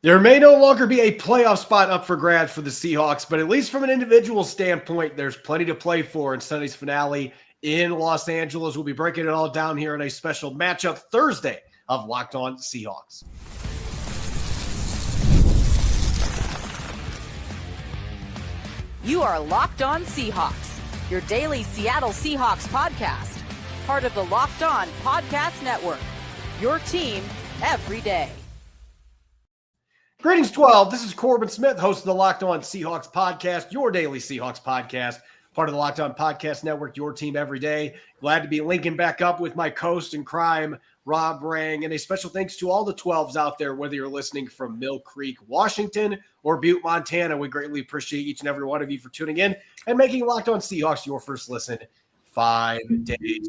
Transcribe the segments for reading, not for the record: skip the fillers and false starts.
There may no longer be a playoff spot up for grabs for the Seahawks, but at least from an individual standpoint, there's plenty to play for in Sunday's finale in Los Angeles. We'll be breaking it all down here in a special matchup Thursday of Locked On Seahawks. You are Locked On Seahawks, your daily Seattle Seahawks podcast, part of the Locked On Podcast Network, your team every day. Greetings, 12. This is Corbin Smith, host of the Locked On Seahawks podcast, your daily Seahawks podcast, part of the Locked On Podcast Network, your team every day. Glad to be linking back up with my co-host in crime, Rob Rang, and a special thanks to all the 12s out there, whether you're listening from Mill Creek, Washington, or Butte, Montana. We greatly appreciate each and every one of you for tuning in and making Locked On Seahawks your first listen 5 days.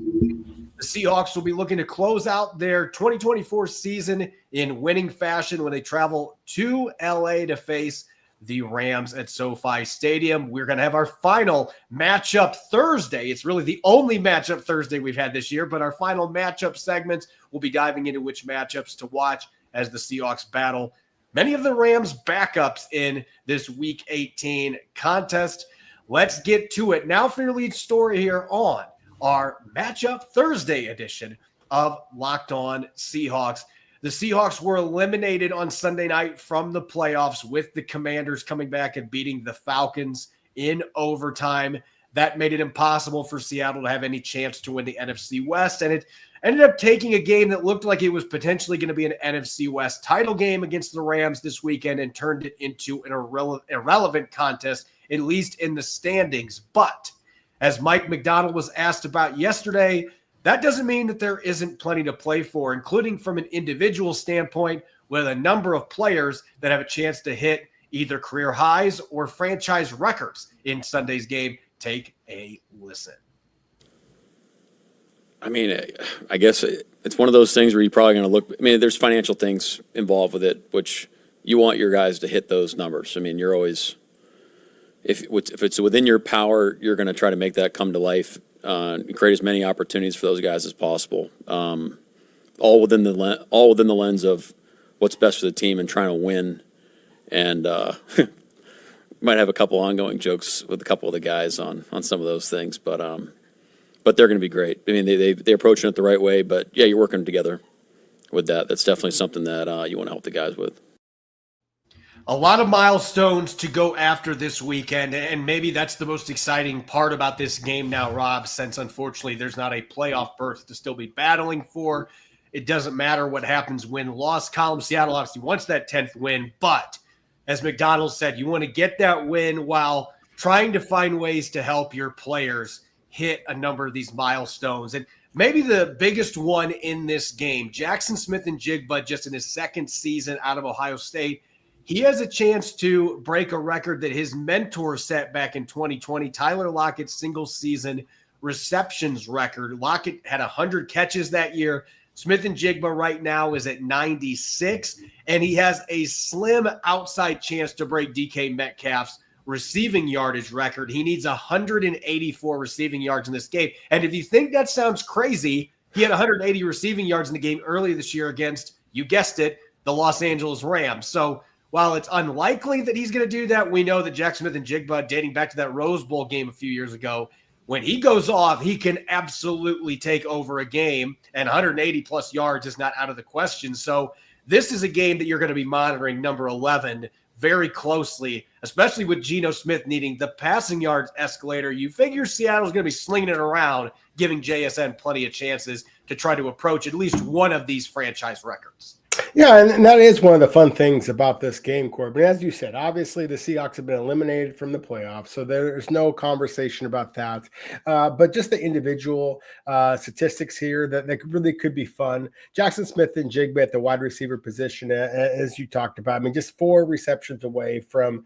The Seahawks will be looking to close out their 2024 season in winning fashion when they travel to LA to face the Rams at SoFi Stadium. We're going to have our final matchup Thursday. It's really the only matchup Thursday we've had this year, but our final matchup segments will be diving into which matchups to watch as the Seahawks battle many of the Rams backups in this Week 18 contest. Let's get to it. Now for your lead story here on our Matchup Thursday edition of Locked On Seahawks. The Seahawks were eliminated on Sunday night from the playoffs with the Commanders coming back and beating the Falcons in overtime. That made it impossible for Seattle to have any chance to win the NFC West, and it ended up taking a game that looked like it was potentially going to be an NFC West title game against the Rams this weekend and turned it into an irrelevant contest, at least in the standings. But as Mike McDonald was asked about yesterday, that doesn't mean that there isn't plenty to play for, including from an individual standpoint with a number of players that have a chance to hit either career highs or franchise records in Sunday's game. Take a listen. I mean, I guess it's one of those things where you're probably going to look – I mean, there's financial things involved with it, which you want your guys to hit those numbers. I mean, you're always – if it's within your power, you're going to try to make that come to life and create as many opportunities for those guys as possible, all within the lens of what's best for the team and trying to win. And might have a couple ongoing jokes with a couple of the guys on some of those things, but they're going to be great. I mean, they're approaching it the right way, but yeah, you're working together with that. That's definitely something that you want to help the guys with. A lot of milestones to go after this weekend, and maybe that's the most exciting part about this game now, Rob, since unfortunately there's not a playoff berth to still be battling for. It doesn't matter what happens win-loss column. Seattle obviously wants that 10th win, but as McDonald said, you want to get that win while trying to find ways to help your players hit a number of these milestones. And maybe the biggest one in this game, Jaxon Smith-Njigba, just in his second season out of Ohio State, he has a chance to break a record that his mentor set back in 2020, Tyler Lockett's single-season receptions record. Lockett had 100 catches that year. Smith-Njigba right now is at 96, and he has a slim outside chance to break DK Metcalf's receiving yardage record. He needs 184 receiving yards in this game. And if you think that sounds crazy, he had 180 receiving yards in the game earlier this year against, you guessed it, the Los Angeles Rams. So while it's unlikely that he's going to do that, we know that Jaxon Smith-Njigba, dating back to that Rose Bowl game a few years ago, when he goes off, he can absolutely take over a game, and 180-plus yards is not out of the question. So this is a game that you're going to be monitoring, number 11, very closely, especially with Geno Smith needing the passing yards escalator. You figure Seattle's going to be slinging it around, giving JSN plenty of chances to try to approach at least one of these franchise records. Yeah, and that is one of the fun things about this game, Corbin. As you said, obviously the Seahawks have been eliminated from the playoffs, so there's no conversation about that. But just the individual statistics here that really could be fun. Jaxon Smith-Njigba at the wide receiver position, as you talked about. I mean, just 4 receptions away from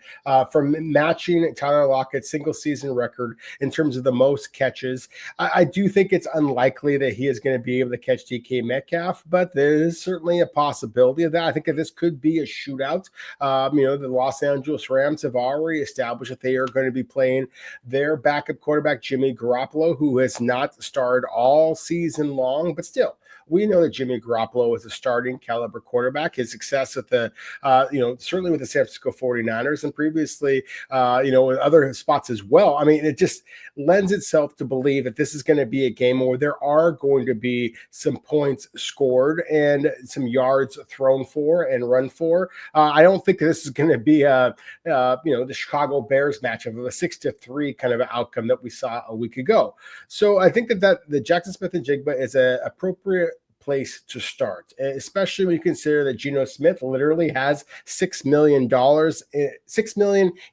matching Tyler Lockett's single-season record in terms of the most catches. I do think it's unlikely that he is going to be able to catch DK Metcalf, but there is certainly a possibility of that. I think that this could be a shootout. The Los Angeles Rams have already established that they are going to be playing their backup quarterback, Jimmy Garoppolo, who has not started all season long, but still We know that Jimmy Garoppolo is a starting caliber quarterback. His success with the, certainly with the San Francisco 49ers and previously, with other spots as well. I mean, it just lends itself to believe that this is going to be a game where there are going to be some points scored and some yards thrown for and run for. I don't think this is going to be the Chicago Bears matchup of a 6-3 kind of outcome that we saw a week ago. So I think that the Jaxon Smith-Njigba is an appropriate place to start, especially when you consider that Geno Smith literally has $6 million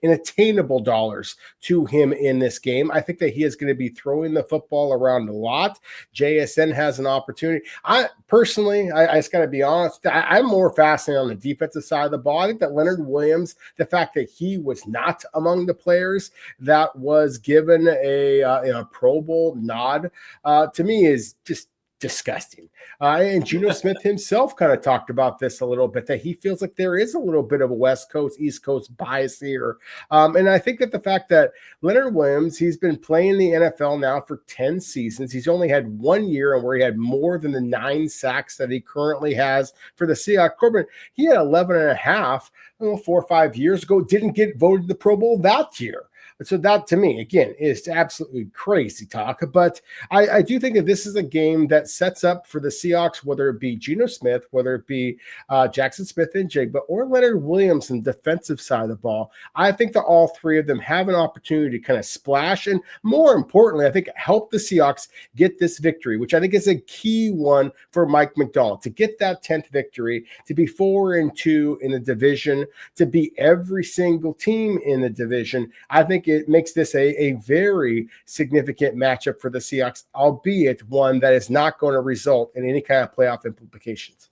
in attainable dollars to him in this game. I think that he is going to be throwing the football around a lot. JSN has an opportunity. I personally, I just got to be honest, I'm more fascinated on the defensive side of the ball. I think that Leonard Williams, the fact that he was not among the players that was given a Pro Bowl nod, to me is just disgusting. And Geno Smith himself kind of talked about this a little bit, that he feels like there is a little bit of a West Coast, East Coast bias here. And I think that the fact that Leonard Williams, he's been playing the NFL now for 10 seasons. He's only had 1 year where he had more than the 9 sacks that he currently has for the Seahawks. Corbin, he had 11 and a half, 4 or 5 years ago, didn't get voted to the Pro Bowl that year. So that, to me, again, is absolutely crazy talk. But I do think that this is a game that sets up for the Seahawks, whether it be Geno Smith, whether it be Jaxon Smith-Njigba, or Leonard Williams on the defensive side of the ball. I think that all three of them have an opportunity to kind of splash and, more importantly, I think help the Seahawks get this victory, which I think is a key one for Mike Macdonald, to get that 10th victory, to be 4-2 in the division, to beat every single team in the division. I think it makes this a very significant matchup for the Seahawks, albeit one that is not going to result in any kind of playoff implications.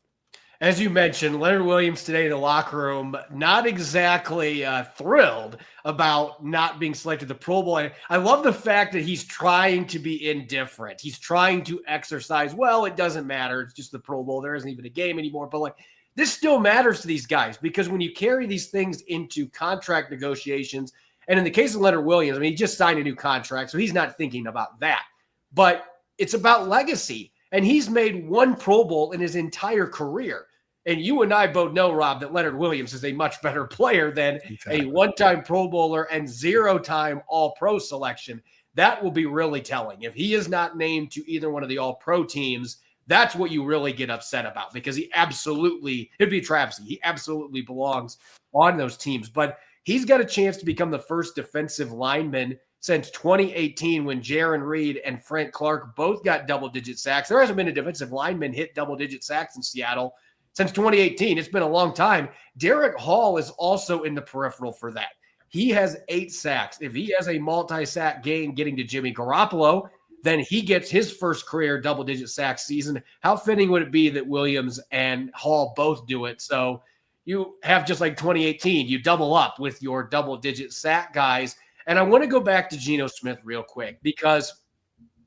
As you mentioned, Leonard Williams today in the locker room, not exactly thrilled about not being selected to the Pro Bowl. I love the fact that he's trying to be indifferent. He's trying to exercise, well, it doesn't matter. It's just the Pro Bowl. There isn't even a game anymore. But this still matters to these guys, because when you carry these things into contract negotiations, and in the case of Leonard Williams, I mean, he just signed a new contract, so he's not thinking about that. But it's about legacy. And he's made 1 Pro Bowl in his entire career. And you and I both know, Rob, that Leonard Williams is a much better player than a 1-time Pro Bowler and 0-time All-Pro selection. That will be really telling. If he is not named to either one of the All-Pro teams, that's what you really get upset about, because it'd be a travesty. He absolutely belongs on those teams. But he's got a chance to become the first defensive lineman since 2018, when Jaron Reed and Frank Clark both got double-digit sacks. There hasn't been a defensive lineman hit double-digit sacks in Seattle since 2018. It's been a long time. Derek Hall is also in the peripheral for that. He has 8 sacks. If he has a multi-sack game getting to Jimmy Garoppolo, then he gets his first career double-digit sack season. How fitting would it be that Williams and Hall both do it? So you have, just like 2018, you double up with your double-digit sack guys. And I want to go back to Geno Smith real quick, because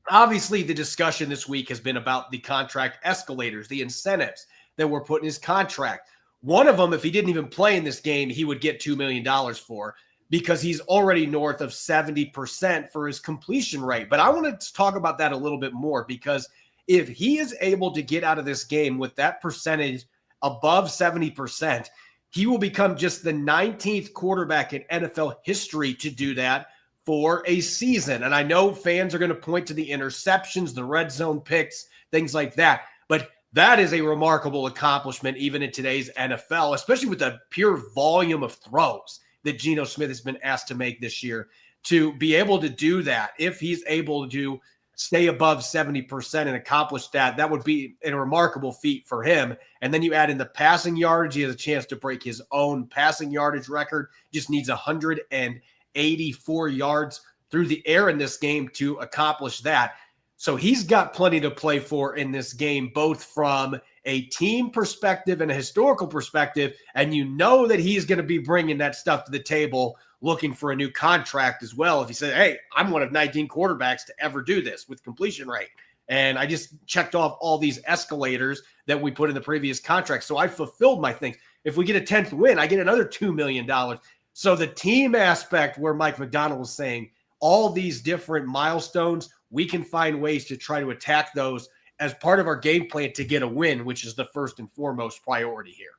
obviously the discussion this week has been about the contract escalators, the incentives that were put in his contract. One of them, if he didn't even play in this game, he would get $2 million for, because he's already north of 70% for his completion rate. But I want to talk about that a little bit more, because if he is able to get out of this game with that percentage above 70%, he will become just the 19th quarterback in NFL history to do that for a season. And I know fans are going to point to the interceptions, the red zone picks, things like that. But that is a remarkable accomplishment even in today's NFL, especially with the pure volume of throws that Geno Smith has been asked to make this year. To be able to do that, if he's able to stay above 70% and accomplish that, that would be a remarkable feat for him. And then you add in the passing yardage. He has a chance to break his own passing yardage record. Just needs 184 yards through the air in this game to accomplish that. So he's got plenty to play for in this game, both from a team perspective and a historical perspective. And you know that he's going to be bringing that stuff to the table, looking for a new contract as well. If he said, hey, I'm one of 19 quarterbacks to ever do this with completion rate, and I just checked off all these escalators that we put in the previous contract, so I fulfilled my things. If we get a 10th win, I get another $2 million. So the team aspect, where Mike Macdonald was saying all these different milestones, we can find ways to try to attack those as part of our game plan to get a win, which is the first and foremost priority here.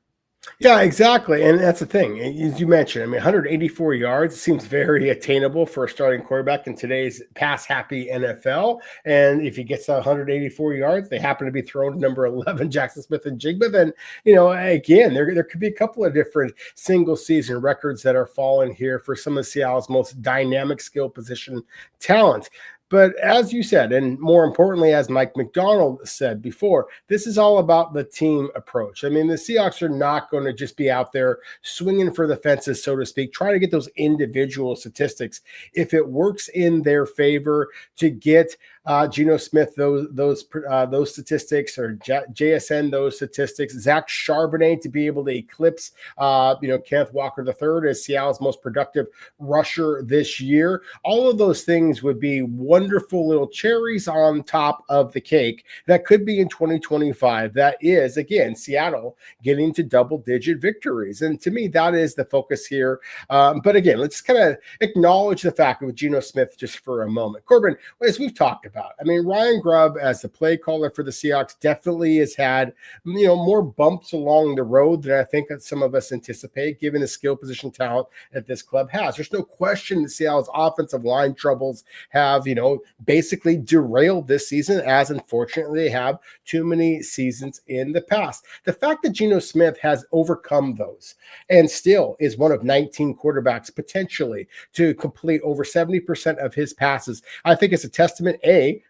Yeah, exactly. And that's the thing. As you mentioned, I mean, 184 yards seems very attainable for a starting quarterback in today's pass-happy NFL. And if he gets 184 yards, they happen to be thrown to number 11, Jaxon Smith-Njigba, then, again, there could be a couple of different single-season records that are falling here for some of Seattle's most dynamic skill position talent. But as you said, and more importantly, as Mike McDonald said before, this is all about the team approach. I mean, the Seahawks are not going to just be out there swinging for the fences, so to speak, trying to get those individual statistics. If it works in their favor to get Geno Smith those statistics, or JSN those statistics, Zach Charbonnet to be able to eclipse Kenneth Walker III as Seattle's most productive rusher this year, all of those things would be wonderful little cherries on top of the cake that could be in 2025. That is, again, Seattle getting to double-digit victories. And to me, that is the focus here. But again, let's kind of acknowledge the fact with Geno Smith just for a moment. Corbin, as we've talked about, I mean, Ryan Grubb as the play caller for the Seahawks definitely has had, more bumps along the road than I think that some of us anticipate, given the skill position talent that this club has. There's no question that Seattle's offensive line troubles have, basically derailed this season, as unfortunately they have too many seasons in the past. The fact that Geno Smith has overcome those and still is one of 19 quarterbacks potentially to complete over 70% of his passes, I think it's a testament,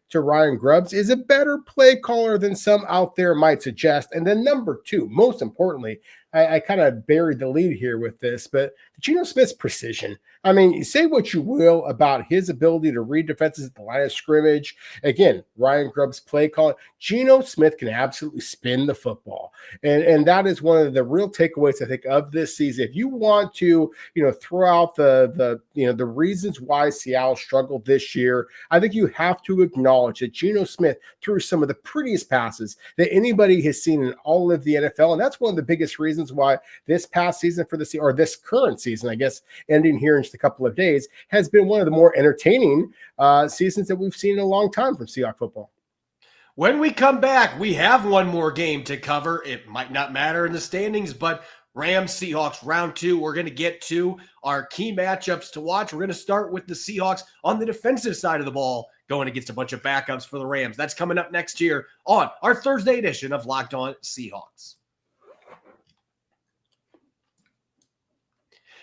to Ryan Grubbs is a better play caller than some out there might suggest. And then number two, most importantly, I kind of buried the lead here with this, but Geno Smith's precision. I mean, you say what you will about his ability to read defenses at the line of scrimmage. Again, Ryan Grubb's play calling. Geno Smith can absolutely spin the football. And that is one of the real takeaways, I think, of this season. If you want to, throw out the reasons why Seattle struggled this year, I think you have to acknowledge that Geno Smith threw some of the prettiest passes that anybody has seen in all of the NFL. And that's one of the biggest reasons why this past season or this current season, I guess, ending here in just a couple of days, has been one of the more entertaining seasons that we've seen in a long time from Seahawks football. When we come back, we have one more game to cover. It might not matter in the standings, but Rams Seahawks round 2. We're going to get to our key matchups to watch. We're going to start with the Seahawks on the defensive side of the ball, going against a bunch of backups for the Rams. That's coming up next year on our Thursday edition of Locked On Seahawks.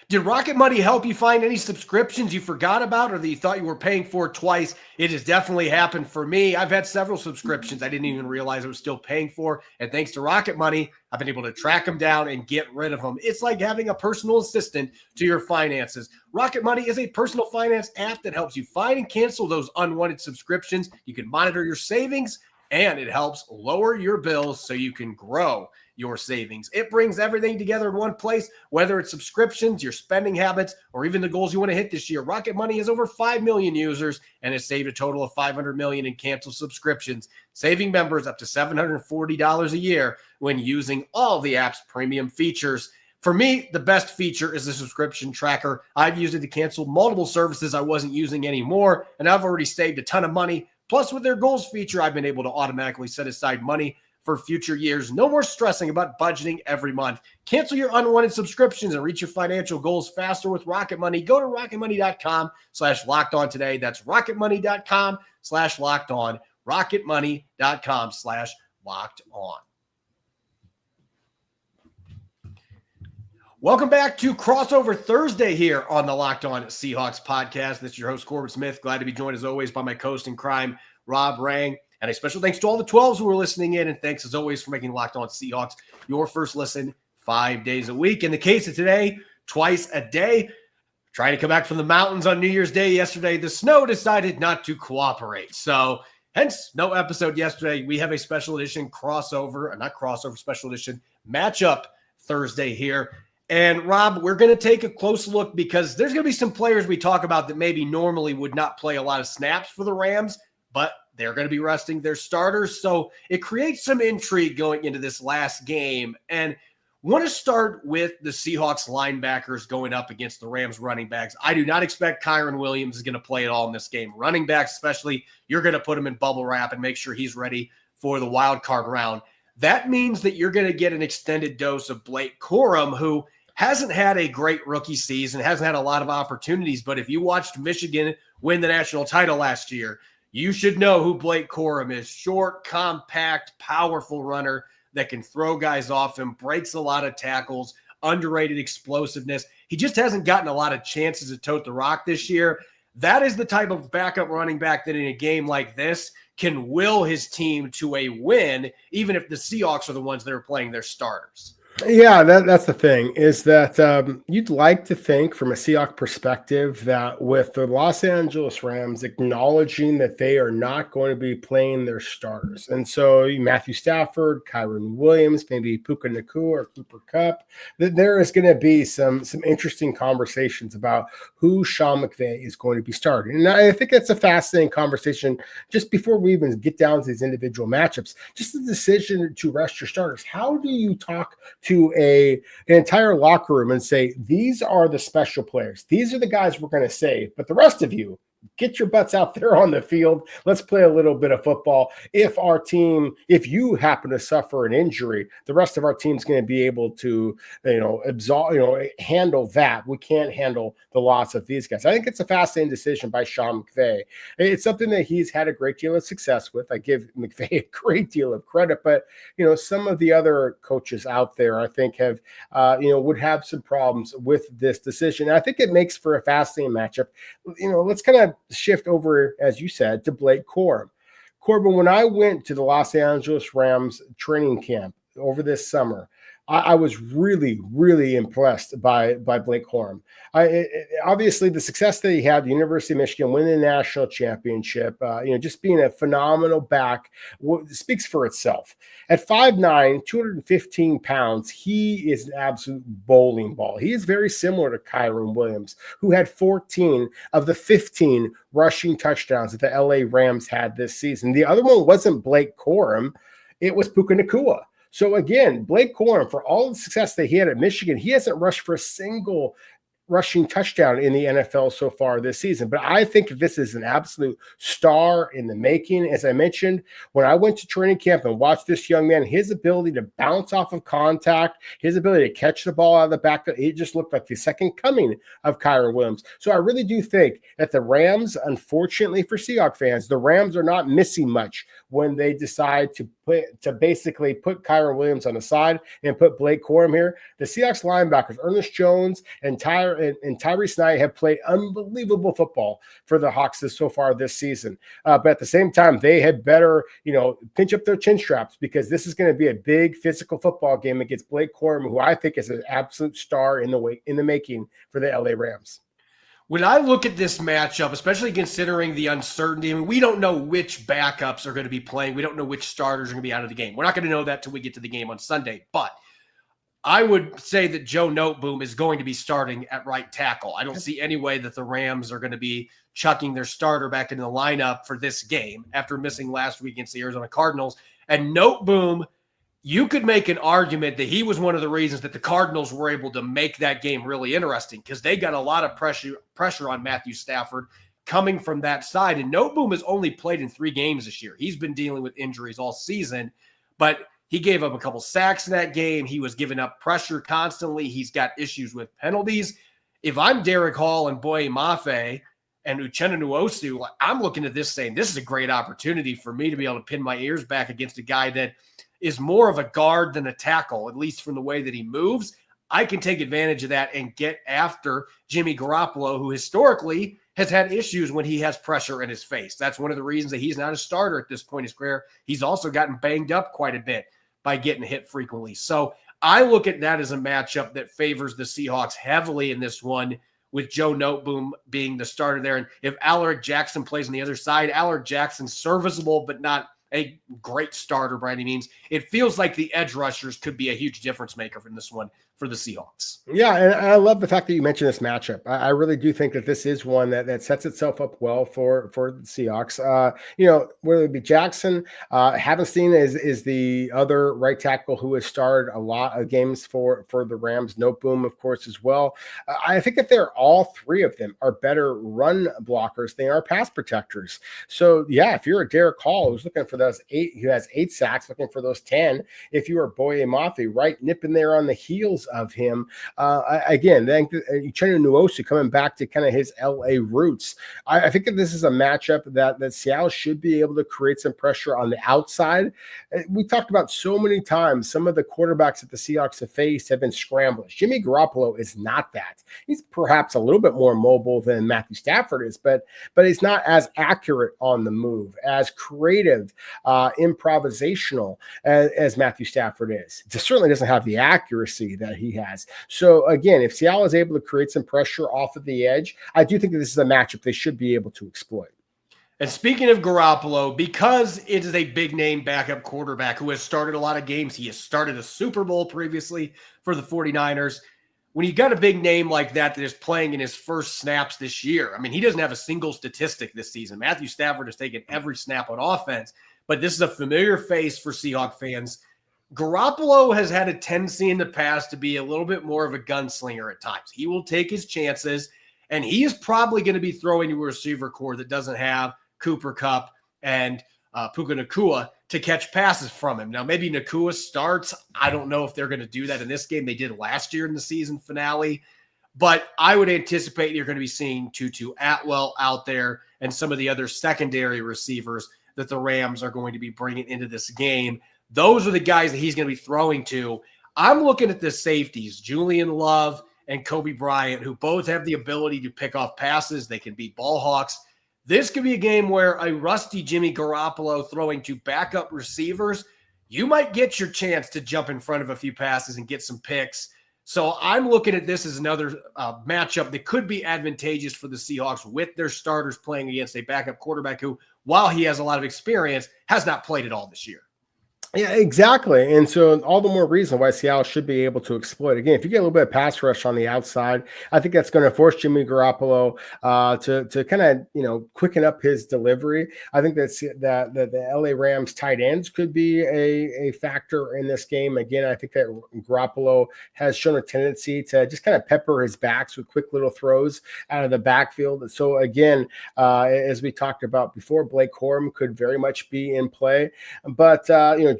Did Rocket Money help you find any subscriptions you forgot about or that you thought you were paying for twice? It has definitely happened for me. I've had several subscriptions I didn't even realize I was still paying for. And thanks to Rocket Money, I've been able to track them down and get rid of them. It's like having a personal assistant to your finances. Rocket Money is a personal finance app that helps you find and cancel those unwanted subscriptions. You can monitor your savings, and it helps lower your bills so you can grow your savings. It brings everything together in one place, whether it's subscriptions, your spending habits, or even the goals you want to hit this year. Rocket Money has over 5 million users and has saved a total of $500 million in canceled subscriptions, saving members up to $740 a year when using all the app's premium features. For me, the best feature is the subscription tracker. I've used it to cancel multiple services I wasn't using anymore, and I've already saved a ton of money. Plus, with their goals feature, I've been able to automatically set aside money for future years. No more stressing about budgeting every month. Cancel your unwanted subscriptions and reach your financial goals faster with Rocket Money. Go to rocketmoney.com/lockedon today. That's rocketmoney.com/lockedon. rocketmoney.com/lockedon. Welcome back to Crossover Thursday here on the Locked On Seahawks podcast. This is your host, Corbin Smith. Glad to be joined as always by my co-host in crime, Rob Rang. And a special thanks to all the 12s who are listening in. And thanks as always for making Locked On Seahawks your first listen 5 days a week. In the case of today, twice a day. Trying to come back from the mountains on New Year's Day yesterday. The snow decided not to cooperate. So hence no episode yesterday. We have a special edition special edition matchup Thursday here. And Rob, we're going to take a close look because there's going to be some players we talk about that maybe normally would not play a lot of snaps for the Rams, but they're going to be resting their starters. So it creates some intrigue going into this last game. And want to start with the Seahawks linebackers going up against the Rams running backs. I do not expect Kyron Williams is going to play at all in this game. Running backs especially, you're going to put him in bubble wrap and make sure he's ready for the wild card round. That means that you're going to get an extended dose of Blake Corum, who hasn't had a great rookie season, hasn't had a lot of opportunities. But if you watched Michigan win the national title last year, you should know who Blake Corum is. Short, compact, powerful runner that can throw guys off him, breaks a lot of tackles, underrated explosiveness. He just hasn't gotten a lot of chances to tote the rock this year. That is the type of backup running back that in a game like this can will his team to a win, even if the Seahawks are the ones that are playing their starters. Yeah, that's the thing, is that you'd like to think from a Seahawks perspective that with the Los Angeles Rams acknowledging that they are not going to be playing their starters. And so Matthew Stafford, Kyron Williams, maybe Puka Nacua or Cooper Kupp, that there is going to be some interesting conversations about who Sean McVay is going to be starting. And I think that's a fascinating conversation just before we even get down to these individual matchups. Just the decision to rest your starters. How do you talk to an entire locker room and say, these are the special players, these are the guys we're going to save, but the rest of you, get your butts out there on the field. Let's play a little bit of football. If you happen to suffer an injury, the rest of our team's going to be able to, handle that. We can't handle the loss of these guys. I think it's a fascinating decision by Sean McVay. It's something that he's had a great deal of success with. I give McVay a great deal of credit, but some of the other coaches out there, I think, have would have some problems with this decision. And I think it makes for a fascinating matchup. Let's kind of shift over, as you said, to Blake Corum. Corbin, when I went to the Los Angeles Rams training camp over this summer, I was really, really impressed by Blake Corum. Obviously, the success that he had at the University of Michigan, winning the national championship, just being a phenomenal back, speaks for itself. At 5'9", 215 pounds, he is an absolute bowling ball. He is very similar to Kyron Williams, who had 14 of the 15 rushing touchdowns that the LA Rams had this season. The other one wasn't Blake Corum. It was Puka Nacua. So again, Blake Corum, for all the success that he had at Michigan, he hasn't rushed for a single rushing touchdown in the NFL so far this season. But I think this is an absolute star in the making. As I mentioned, when I went to training camp and watched this young man, his ability to bounce off of contact, his ability to catch the ball out of the backfield, it just looked like the second coming of Kyron Williams. So I really do think that the Rams, unfortunately for Seahawks fans, the Rams are not missing much when they decide to basically put Kyron Williams on the side and put Blake Corum here. The Seahawks linebackers, Ernest Jones and Tyrese Knight, have played unbelievable football for the Hawks so far this season. But at the same time, they had better, pinch up their chin straps, because this is going to be a big physical football game against Blake Corum, who I think is an absolute star in the making for the LA Rams. When I look at this matchup, especially considering the uncertainty, we don't know which backups are going to be playing. We don't know which starters are going to be out of the game. We're not going to know that till we get to the game on Sunday. But I would say that Joe Noteboom is going to be starting at right tackle. I don't see any way that the Rams are going to be chucking their starter back into the lineup for this game after missing last week against the Arizona Cardinals. And Noteboom, you could make an argument that he was one of the reasons that the Cardinals were able to make that game really interesting, because they got a lot of pressure on Matthew Stafford coming from that side. And Noteboom has only played in 3 games this year. He's been dealing with injuries all season, but he gave up a couple sacks in that game. He was giving up pressure constantly. He's got issues with penalties. If I'm Derek Hall and Boye Mafe and Uchenna Nwosu, I'm looking at this saying, this is a great opportunity for me to be able to pin my ears back against a guy that is more of a guard than a tackle, at least from the way that he moves. I can take advantage of that and get after Jimmy Garoppolo, who historically has had issues when he has pressure in his face. That's one of the reasons that he's not a starter at this point in his career. He's also gotten banged up quite a bit by getting hit frequently. So I look at that as a matchup that favors the Seahawks heavily in this one, with Joe Noteboom being the starter there. And if Alaric Jackson plays on the other side, Alaric Jackson's serviceable, but not a great starter by any means. It feels like the edge rushers could be a huge difference maker in this one. for the Seahawks. Yeah, and I love the fact that you mentioned this matchup. I really do think that this is one that sets itself up well for the Seahawks. Whether it be Jaxon, haven't seen is the other right tackle who has started a lot of games for the Rams. No Boom, of course, as well. I think that all three of them are better run blockers than are pass protectors. So yeah, if you're a Derek Hall who's looking for those 8, who has 8 sacks, looking for those 10. If you are Boye Mafe, right, nipping there on the heels of him. Again, then Uchenna Nwosu coming back to kind of his LA roots. I think that this is a matchup that Seattle should be able to create some pressure on the outside. We talked about so many times some of the quarterbacks that the Seahawks have faced have been scramblers. Jimmy Garoppolo is not that. He's perhaps a little bit more mobile than Matthew Stafford is, but he's not as accurate on the move, as creative, improvisational as Matthew Stafford is. It certainly doesn't have the accuracy that he has. So again, if Seattle is able to create some pressure off of the edge, I do think that this is a matchup they should be able to exploit. And speaking of Garoppolo, because it is a big name backup quarterback who has started a lot of games, he has started a Super Bowl previously for the 49ers. When you got a big name like that is playing in his first snaps this year, I mean, he doesn't have a single statistic this season. Matthew Stafford has taken every snap on offense, but this is a familiar face for Seahawks fans. Garoppolo has had a tendency in the past to be a little bit more of a gunslinger at times. He will take his chances, and he is probably going to be throwing to a receiver core that doesn't have Cooper Kupp and Puka Nacua to catch passes from him. Now, maybe Nacua starts. I don't know if they're going to do that in this game. They did last year in the season finale. But I would anticipate you're going to be seeing Tutu Atwell out there and some of the other secondary receivers that the Rams are going to be bringing into this game. Those are the guys that he's going to be throwing to. I'm looking at the safeties, Julian Love and Kobe Bryant, who both have the ability to pick off passes. They can be ball hawks. This could be a game where a rusty Jimmy Garoppolo throwing to backup receivers, you might get your chance to jump in front of a few passes and get some picks. So I'm looking at this as another matchup that could be advantageous for the Seahawks with their starters playing against a backup quarterback who, while he has a lot of experience, has not played at all this year. Yeah, exactly. And so all the more reason why Seattle should be able to exploit. Again, if you get a little bit of pass rush on the outside, I think that's going to force Jimmy Garoppolo to kind of, quicken up his delivery. I think that the LA Rams tight ends could be a factor in this game. Again, I think that Garoppolo has shown a tendency to just kind of pepper his backs with quick little throws out of the backfield. So again, as we talked about before, Blake Corum could very much be in play. But,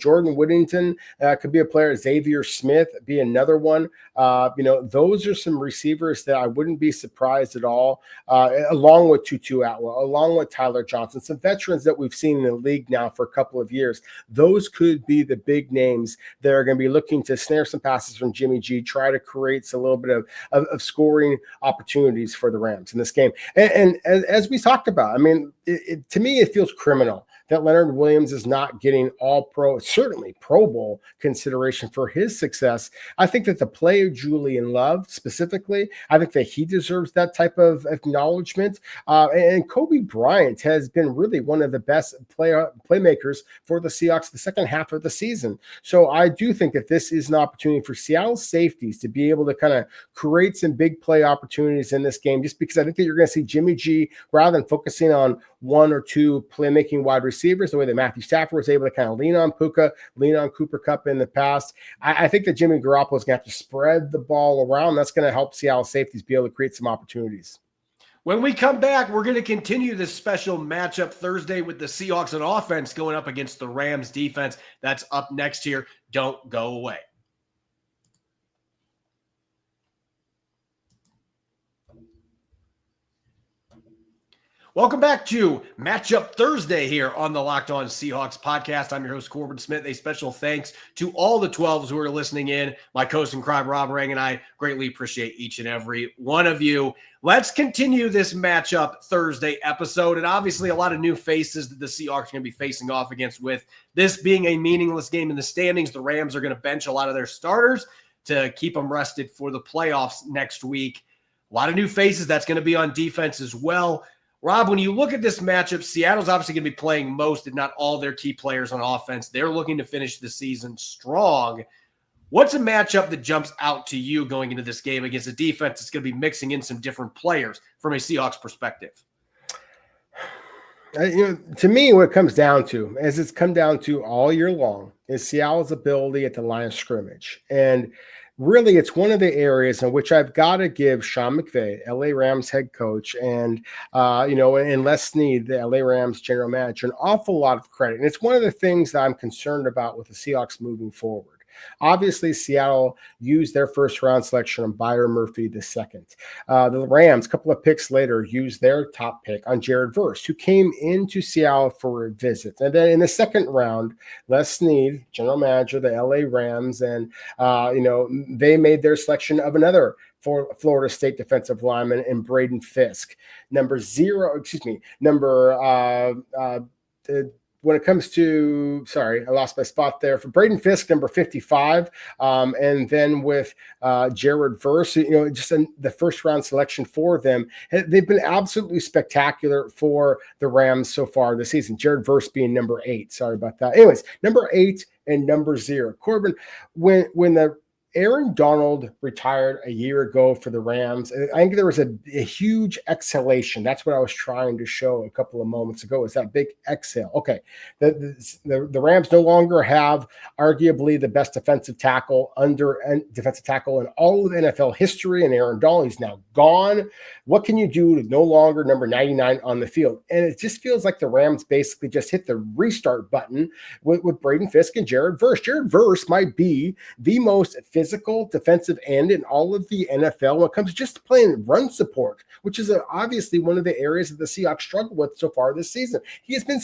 Jordan Whittington could be a player. Xavier Smith be another one. Those are some receivers that I wouldn't be surprised at all, along with Tutu Atwell, along with Tyler Johnson, some veterans that we've seen in the league now for a couple of years. Those could be the big names that are going to be looking to snare some passes from Jimmy G, try to create a little bit of scoring opportunities for the Rams in this game. And as we talked about, I mean, to me, it feels criminal that Leonard Williams is not getting all-pro, certainly Pro Bowl consideration for his success. I think that the play of Julian Love specifically, I think that he deserves that type of acknowledgement. And Kobe Bryant has been really one of the best playmakers for the Seahawks the second half of the season. So I do think that this is an opportunity for Seattle safeties to be able to kind of create some big play opportunities in this game, just because I think that you're going to see Jimmy G, rather than focusing on one or two playmaking wide receivers, the way that Matthew Stafford was able to kind of lean on Puka, lean on Cooper Kupp in the past. I think that Jimmy Garoppolo is going to have to spread the ball around. That's going to help Seattle safeties be able to create some opportunities. When we come back, we're going to continue this special matchup Thursday with the Seahawks on offense going up against the Rams defense. That's up next here. Don't go away. Welcome back to Matchup Thursday here on the Locked On Seahawks podcast. I'm your host, Corbin Smith. A special thanks to all the 12s who are listening in. My co-host in crime, Rob Rang, and I greatly appreciate each and every one of you. Let's continue this Matchup Thursday episode, and obviously a lot of new faces that the Seahawks are going to be facing off against. With this being a meaningless game in the standings, the Rams are going to bench a lot of their starters to keep them rested for the playoffs next week. A lot of new faces that's going to be on defense as well. Rob, when you look at this matchup, Seattle's obviously going to be playing most, if not all, their key players on offense. They're looking to finish the season strong. What's a matchup that jumps out to you going into this game against a defense that's going to be mixing in some different players from a Seahawks perspective? To me, what it comes down to, as it's come down to all year long, is Seattle's ability at the line of scrimmage. And really, it's one of the areas in which I've got to give Sean McVay, LA Rams head coach, and Les Snead, the LA Rams general manager, an awful lot of credit. And it's one of the things that I'm concerned about with the Seahawks moving forward. Obviously, Seattle used their first-round selection on Byron Murphy II. The Rams, a couple of picks later, used their top pick on Jared Verse, who came into Seattle for a visit. And then in the second round, Les Snead, general manager of the LA Rams, and they made their selection of another Florida State defensive lineman in Braden Fisk. When it comes to, I lost my spot there, for Braden Fisk, number 55, and then with Jared Verse, the first round selection for them. They've been absolutely spectacular for the Rams so far this season. Jared Verse being number 8. Sorry about that. Anyways, number 8 and number 0. Corbin, when the Aaron Donald retired a year ago for the Rams, I think there was a huge exhalation. That's what I was trying to show a couple of moments ago, is that big exhale. Okay, the Rams no longer have arguably the best defensive tackle in all of NFL history, and Aaron Donald is now gone. What can you do to no longer number 99 on the field? And it just feels like the Rams basically just hit the restart button with Braden Fisk and Jared Verse. Jared Verse might be the most physical defensive end in all of the NFL when it comes to just playing run support, which is obviously one of the areas that the Seahawks struggle with so far this season. He has been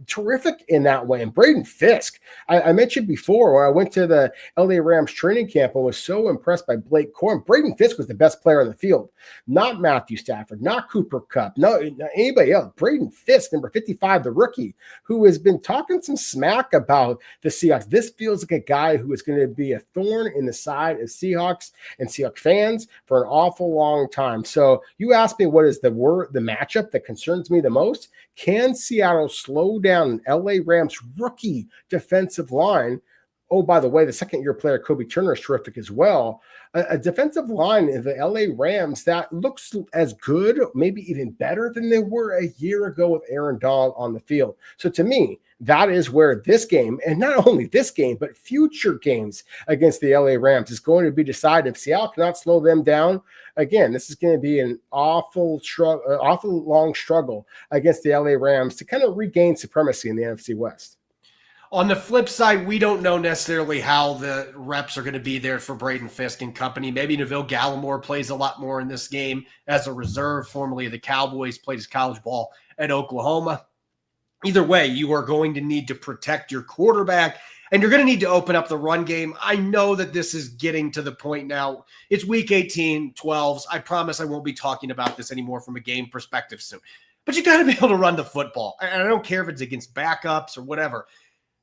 terrific in that way. And Braden Fisk, I mentioned before, when I went to the LA Rams training camp and was so impressed by Blake Corum, Braden Fisk was the best player on the field. Not Matthew Stafford, not Cooper Kupp, not anybody else. Braden Fisk, number 55, the rookie, who has been talking some smack about the Seahawks. This feels like a guy who is going to be a thorn in the side of Seahawks and Seahawks fans for an awful long time. So you asked me, what is the matchup that concerns me the most? Can Seattle slow down an LA Rams rookie defensive line? Oh, by the way, the second-year player, Kobe Turner, is terrific as well. A defensive line in the LA Rams that looks as good, maybe even better than they were a year ago with Aaron Donald on the field. So to me, that is where this game, and not only this game, but future games against the LA Rams is going to be decided. If Seattle cannot slow them down, again, this is going to be an awful long struggle against the LA Rams to kind of regain supremacy in the NFC West. On the flip side, we don't know necessarily how the reps are going to be there for Braden Fisk and company. Maybe Neville Gallimore plays a lot more in this game as a reserve, formerly of the Cowboys, played his college ball at Oklahoma. Either way, you are going to need to protect your quarterback, and you're going to need to open up the run game. I know that this is getting to the point now. It's week 18, 12s. I promise I won't be talking about this anymore from a game perspective soon. But you got to be able to run the football. And I don't care if it's against backups or whatever.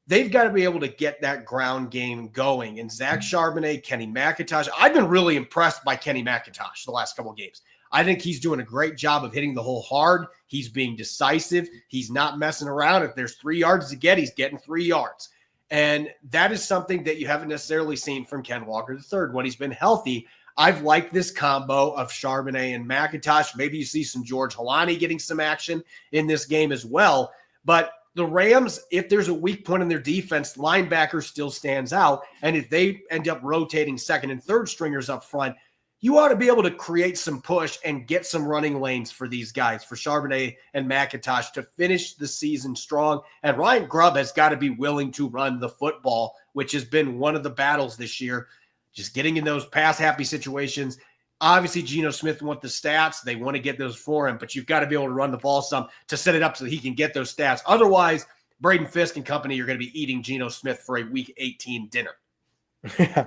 They've got to be able to get that ground game going. And Zach Charbonnet, Kenny McIntosh, I've been really impressed by Kenny McIntosh the last couple of games. I think he's doing a great job of hitting the hole hard. He's being decisive. He's not messing around. If there's 3 yards to get, he's getting 3 yards. And that is something that you haven't necessarily seen from Ken Walker III when he's been healthy. I've liked this combo of Charbonnet and McIntosh. Maybe you see some George Halani getting some action in this game as well. But the Rams, if there's a weak point in their defense, linebacker still stands out. And if they end up rotating second and third stringers up front, you ought to be able to create some push and get some running lanes for these guys, for Charbonnet and McIntosh, to finish the season strong. And Ryan Grubb has got to be willing to run the football, which has been one of the battles this year, just getting in those pass-happy situations. Obviously, Geno Smith wants the stats. They want to get those for him, but you've got to be able to run the ball some to set it up so that he can get those stats. Otherwise, Braden Fisk and company are going to be eating Geno Smith for a Week 18 dinner.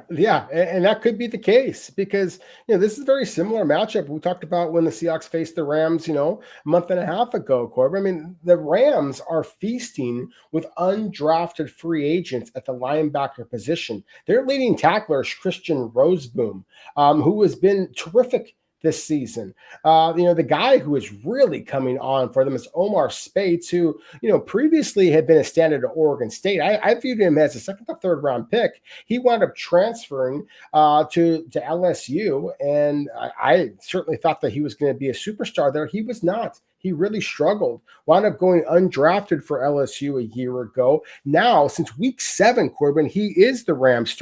Yeah, and that could be the case because, this is a very similar matchup we talked about when the Seahawks faced the Rams, a month and a half ago, Corbin. I mean, the Rams are feasting with undrafted free agents at the linebacker position. Their leading tackler is Christian Roseboom, who has been terrific this season. The guy who is really coming on for them is Omar Speights, who, previously had been a standard at Oregon State. I viewed him as a second or third round pick. He wound up transferring to LSU, and I certainly thought that he was going to be a superstar there. He was not. He really struggled. Wound up going undrafted for LSU a year ago. Now, since week 7, Corbin, he is the Rams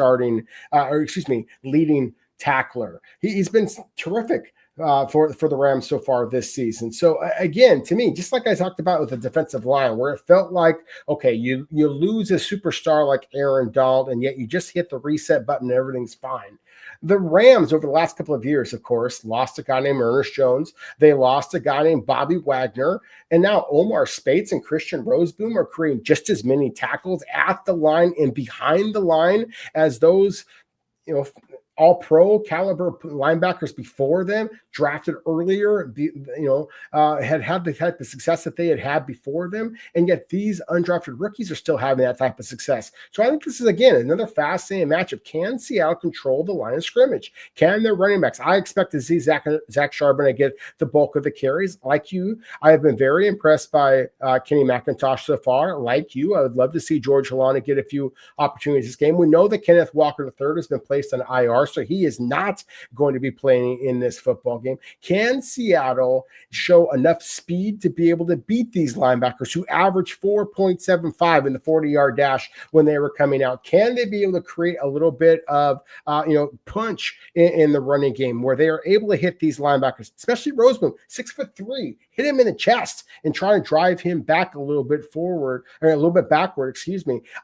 leading tackler. He's been terrific for the Rams so far this season. So again, to me, just like I talked about with the defensive line, where it felt like, okay, you lose a superstar like Aaron Donald, and yet you just hit the reset button and everything's fine. The Rams over the last couple of years, of course, lost a guy named Ernest Jones. They lost a guy named Bobby Wagner. And now Omar Speights and Christian Roseboom are creating just as many tackles at the line and behind the line as those, all-pro caliber linebackers before them, drafted earlier, had the type of success that they had before them, and yet these undrafted rookies are still having that type of success. So I think this is, again, another fascinating matchup. Can Seattle control the line of scrimmage? Can their running backs? I expect to see Zach Charbonnet get the bulk of the carries. Like you, I have been very impressed by Kenny McIntosh so far. Like you, I would love to see George Halani get a few opportunities this game. We know that Kenneth Walker III has been placed on IR, so he is not going to be playing in this football game. Can Seattle show enough speed to be able to beat these linebackers who average 4.75 in the 40-yard dash when they were coming out? Can they be able to create a little bit of punch in the running game where they are able to hit these linebackers, especially Roseboom, 6'3", hit him in the chest and try to drive him back a little bit backward,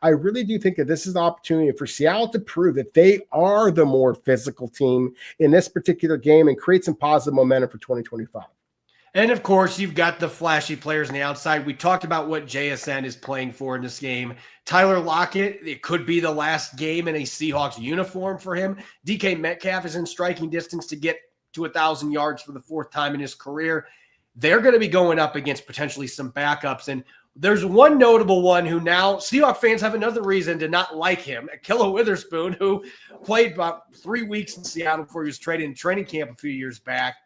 I really do think that this is the opportunity for Seattle to prove that they are the more physical team in this particular game and create some positive momentum for 2025. And of course, you've got the flashy players on the outside. We talked about what JSN is playing for in this game. Tyler Lockett, it could be the last game in a Seahawks uniform for him. DK Metcalf is in striking distance to get to 1,000 yards for the 4th time in his career. They're going to be going up against potentially some backups. And there's one notable one who now Seahawks fans have another reason to not like him. Ahkello Witherspoon, who played about 3 weeks in Seattle before he was traded in training camp a few years back,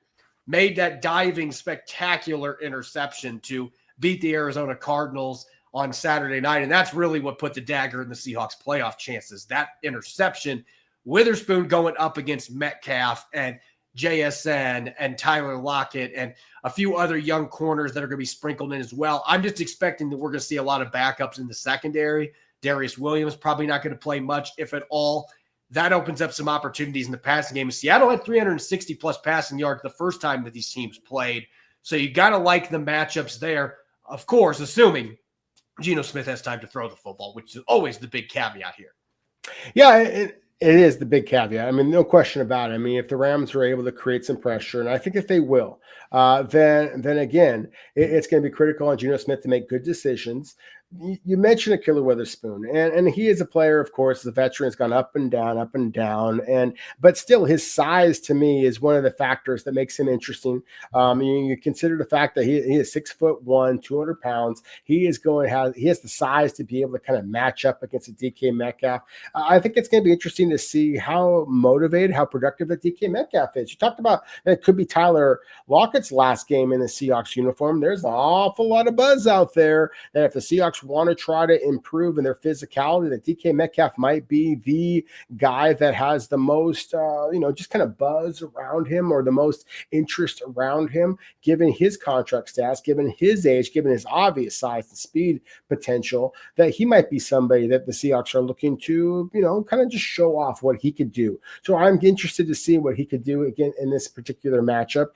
made that diving spectacular interception to beat the Arizona Cardinals on Saturday night. And that's really what put the dagger in the Seahawks playoff chances. That interception, Witherspoon going up against Metcalf and JSN and Tyler Lockett and a few other young corners that are going to be sprinkled in as well. I'm just expecting that we're going to see a lot of backups in the secondary. Darius Williams probably not going to play much, if at all. That opens up some opportunities in the passing game. Seattle had 360-plus passing yards the first time that these teams played. So you got to like the matchups there, of course, assuming Geno Smith has time to throw the football, which is always the big caveat here. Yeah, it is the big caveat. I mean, no question about it. I mean, if the Rams are able to create some pressure, and I think if they will, then again, it's going to be critical on Geno Smith to make good decisions. You mentioned Ahkello Witherspoon, and he is a player, of course, the veteran, has gone up and down, but still his size to me is one of the factors that makes him interesting. You consider the fact that he is 6'1", 200 pounds. He has the size to be able to kind of match up against a DK Metcalf. I think it's going to be interesting to see how motivated, how productive that DK Metcalf is. You talked about that it could be Tyler Lockett's last game in the Seahawks uniform. There's an awful lot of buzz out there that if the Seahawks want to try to improve in their physicality, that DK Metcalf might be the guy that has the most, just kind of buzz around him or the most interest around him, given his contract stats, given his age, given his obvious size and speed potential, that he might be somebody that the Seahawks are looking to, kind of just show off what he could do. So I'm interested to see what he could do again in this particular matchup.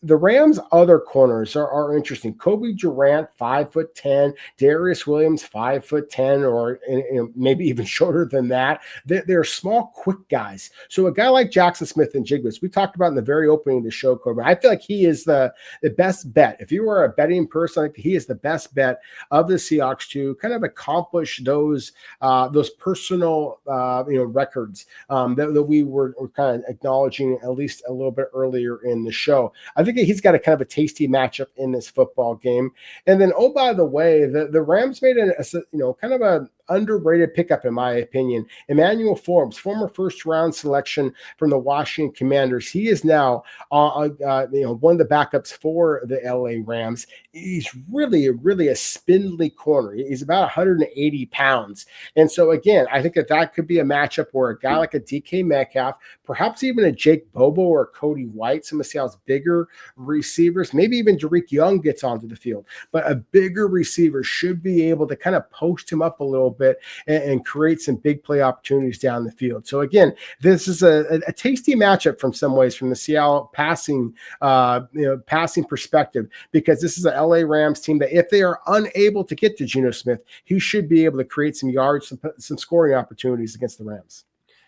The Rams' other corners are interesting. Kobe Durant, 5'10", Darius Williams, 5'10", or maybe even shorter than that. They're small, quick guys. So a guy like Jaxon Smith-Njigba, as we talked about in the very opening of the show, Corbin, I feel like he is the best bet. If you were a betting person, I think he is the best bet of the Seahawks to kind of accomplish those personal records that we were kind of acknowledging at least a little bit earlier in the show. I think he's got a kind of a tasty matchup in this football game. And then, oh, by the way, the Rams made kind of underrated pickup, in my opinion. Emmanuel Forbes, former first-round selection from the Washington Commanders. He is now one of the backups for the LA Rams. He's really a spindly corner. He's about 180 pounds. And so, again, I think that could be a matchup where a guy like a DK Metcalf, perhaps even a Jake Bobo or Cody White, some of Seattle's bigger receivers, maybe even Derek Young gets onto the field. But a bigger receiver should be able to kind of post him up a little bit and create some big play opportunities down the field. So, again, this is a tasty matchup from some ways from the Seattle passing perspective, because this is an LA Rams team that if they are unable to get to Geno Smith, he should be able to create some yards, some scoring opportunities against the Rams.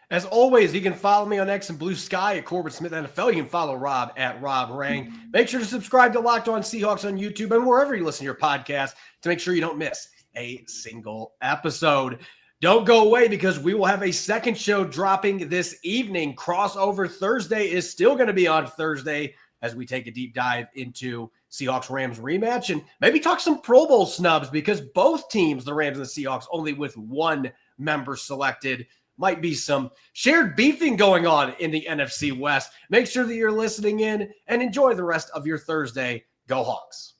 As always, you can follow me on X and Blue Sky at Corbin Smith NFL. You can follow Rob at Rob Rang. Make sure to subscribe to Locked On Seahawks on YouTube and wherever you listen to your podcast to make sure you don't miss a single episode. Don't go away, because we will have a second show dropping this evening. Crossover Thursday is still going to be on Thursday as we take a deep dive into Seahawks-Rams rematch and maybe talk some Pro Bowl snubs, because both teams, the Rams and the Seahawks, only with one member selected. Might be some shared beefing going on in the NFC West. Make sure that you're listening in and enjoy the rest of your Thursday. Go Hawks.